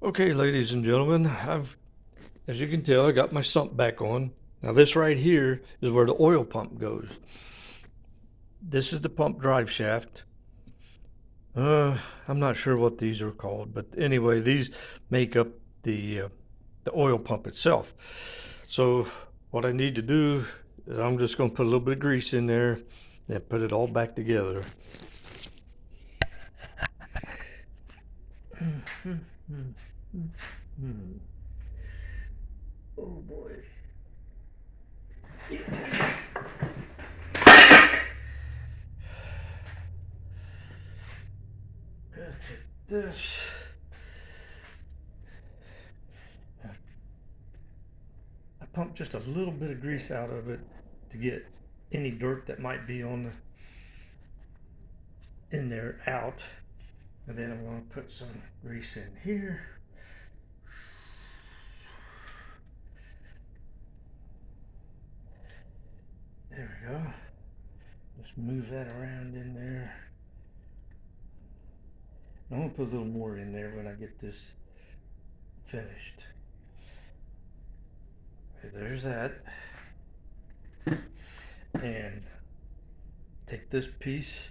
Okay, ladies and gentlemen, as you can tell, I got my sump back on. Now this right here is where the oil pump goes. This is the pump drive shaft. I'm not sure what these are called, but anyway, these make up the oil pump itself. So what I need to do is I'm just going to put a little bit of grease in there and put it all back together. Oh boy. This. I pump just a little bit of grease out of it to get any dirt that might be in there out. And then I'm going to put some grease in here. There we go. Just move that around in there. I'm going to put a little more in there when I get this finished. Okay, there's that. And take this piece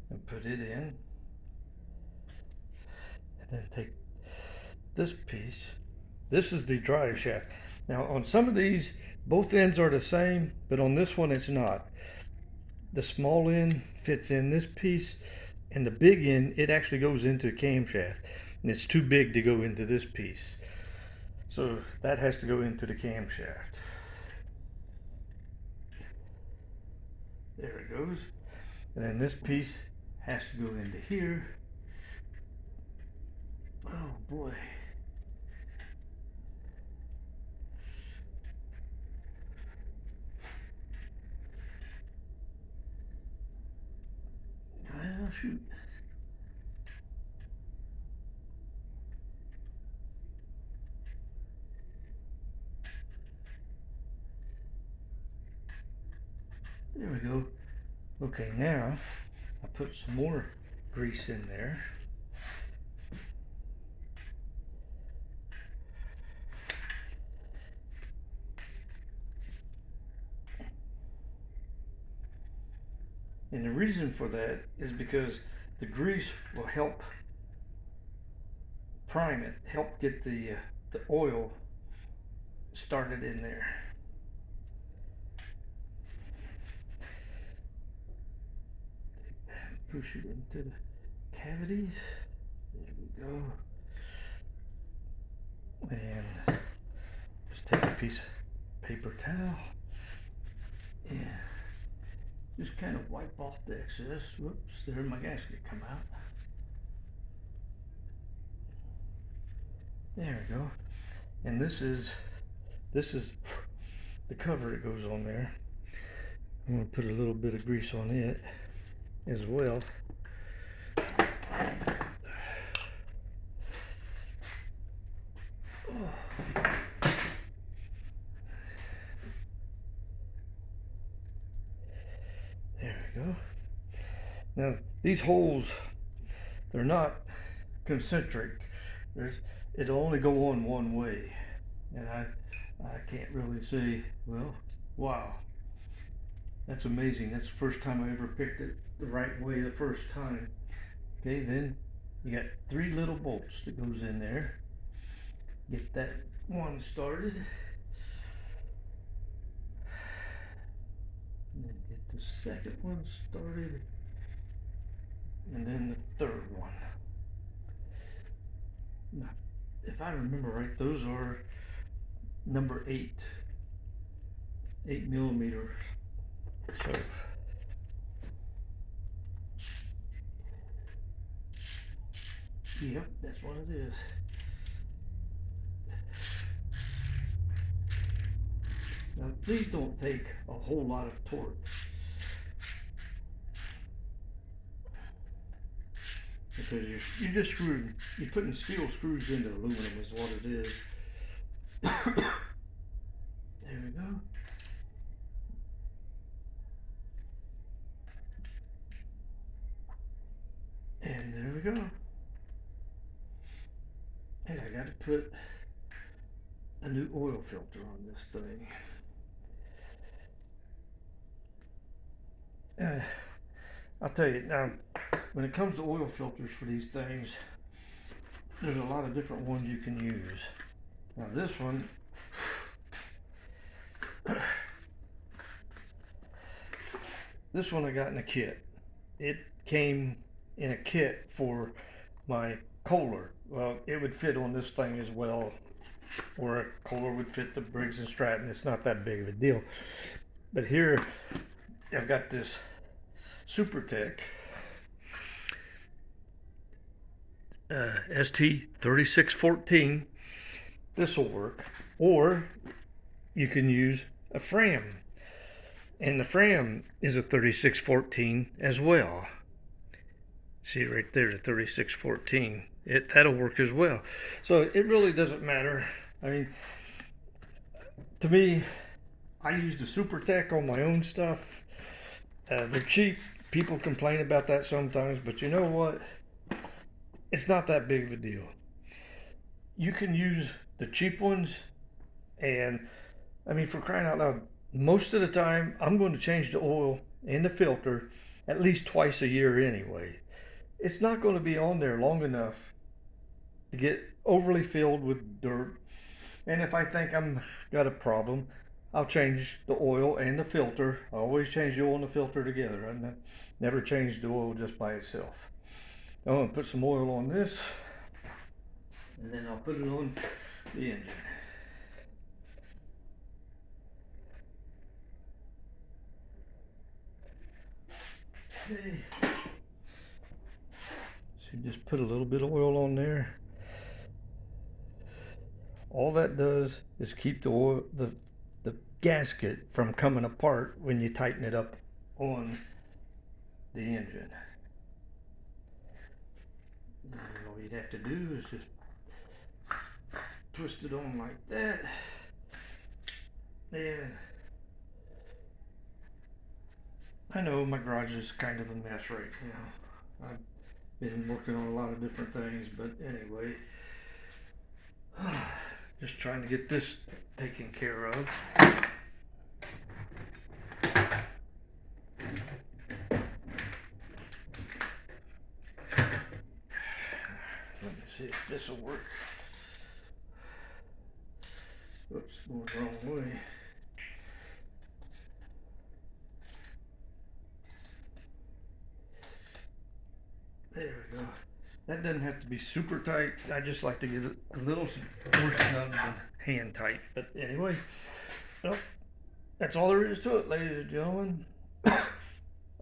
and put it in. And then take this piece. This is the drive shaft. Now on some of these, both ends are the same, but on this one it's not. The small end fits in this piece, and the big end, it actually goes into the camshaft, and it's too big to go into this piece. So that has to go into the camshaft. There it goes. And then this piece has to go into here. Oh boy. Well, shoot. There we go. Okay, now I put some more grease in there. And the reason for that is because the grease will help prime it, help get the oil started in there. Push it into the cavities. There we go. And just take a piece of paper towel and just kind of wipe off the excess. Whoops, there my gasket come out. There we go. And this is the cover that goes on there. I'm going to put a little bit of grease on it as well. There we go. Now these holes, they're not concentric. It'll only go on one way, and I can't really say, well, wow, that's amazing. That's the first time I ever picked it the right way the first time. Okay, then you got 3 little bolts that goes in there. Get that one started, and then get the second one started, and then the third one. Now, if I remember right, those are number 8 millimeters. So yep, that's what it is. Now these don't take a whole lot of torque, because you're just screwing, you're putting steel screws into aluminum is what it is. There we go. And there we go. Hey, I got to put a new oil filter on this thing. I'll tell you now, when it comes to oil filters for these things, there's a lot of different ones you can use. Now this one, I got in a kit. It came in a kit for my Kohler. Well, it would fit on this thing as well, or a Kohler would fit the Briggs & Stratton. It's not that big of a deal. But here, I've got this SuperTech ST3614. This will work. Or you can use a Fram. And the Fram is a 3614 as well. See right there, the 3614. That'll work as well. So it really doesn't matter. I mean, to me, I use the SuperTech on my own stuff. They're cheap. People complain about that sometimes, but you know what? It's not that big of a deal. You can use the cheap ones, and I mean, for crying out loud, most of the time I'm going to change the oil and the filter at least twice a year anyway. It's not going to be on there long enough to get overly filled with dirt. And if I think I'm got a problem, I'll change the oil and the filter. I always change the oil and the filter together. I never change the oil just by itself. I'm going to put some oil on this, and then I'll put it on the engine. Okay. So you just put a little bit of oil on there. All that does is keep the oil, the gasket from coming apart when you tighten it up on the engine. And all you'd have to do is just twist it on like that. And I know my garage is kind of a mess right now. I've been working on a lot of different things, but anyway, just trying to get this taken care of. Let me see if this will work. Oops, going the wrong way. There we go. That doesn't have to be super tight. I just like to get a little more snug than hand tight. But anyway, well, that's all there is to it, ladies and gentlemen. I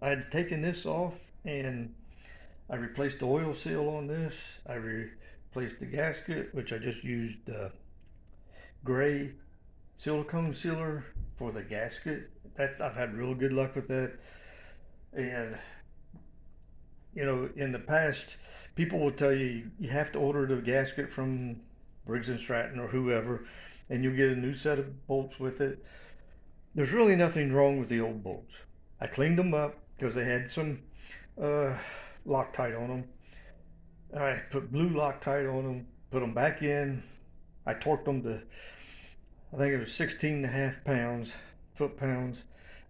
had taken this off and I replaced the oil seal on this. I replaced the gasket, which I just used gray silicone sealer for the gasket. I've had real good luck with that. And you know, in the past, people will tell you you have to order the gasket from Briggs & Stratton or whoever, and you'll get a new set of bolts with it. There's really nothing wrong with the old bolts. I cleaned them up because they had some Loctite on them. I put blue Loctite on them, put them back in. I torqued them to, I think it was 16.5 pounds, foot-pounds.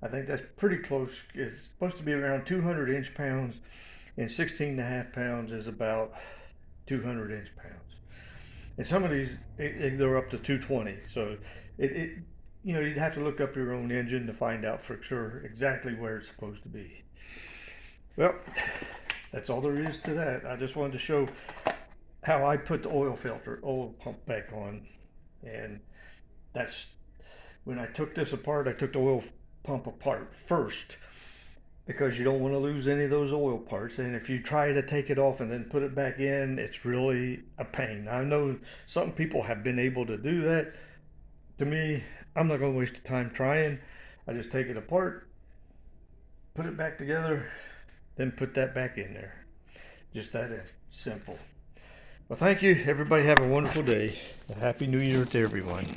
I think that's pretty close. It's supposed to be around 200 inch-pounds, and 16.5 pounds is about 200 inch-pounds. And some of these, they're up to 220. So you know, you'd have to look up your own engine to find out for sure exactly where it's supposed to be. Well, that's all there is to that. I just wanted to show how I put the oil pump back on. And that's, when I took this apart, I took the oil pump apart first, because you don't want to lose any of those oil parts. And if you try to take it off and then put it back in, it's really a pain. I know some people have been able to do that. To me, I'm not going to waste the time trying. I just take it apart, put it back together, then put that back in there. Just that simple. Well, thank you. Everybody have a wonderful day. A happy New Year to everyone.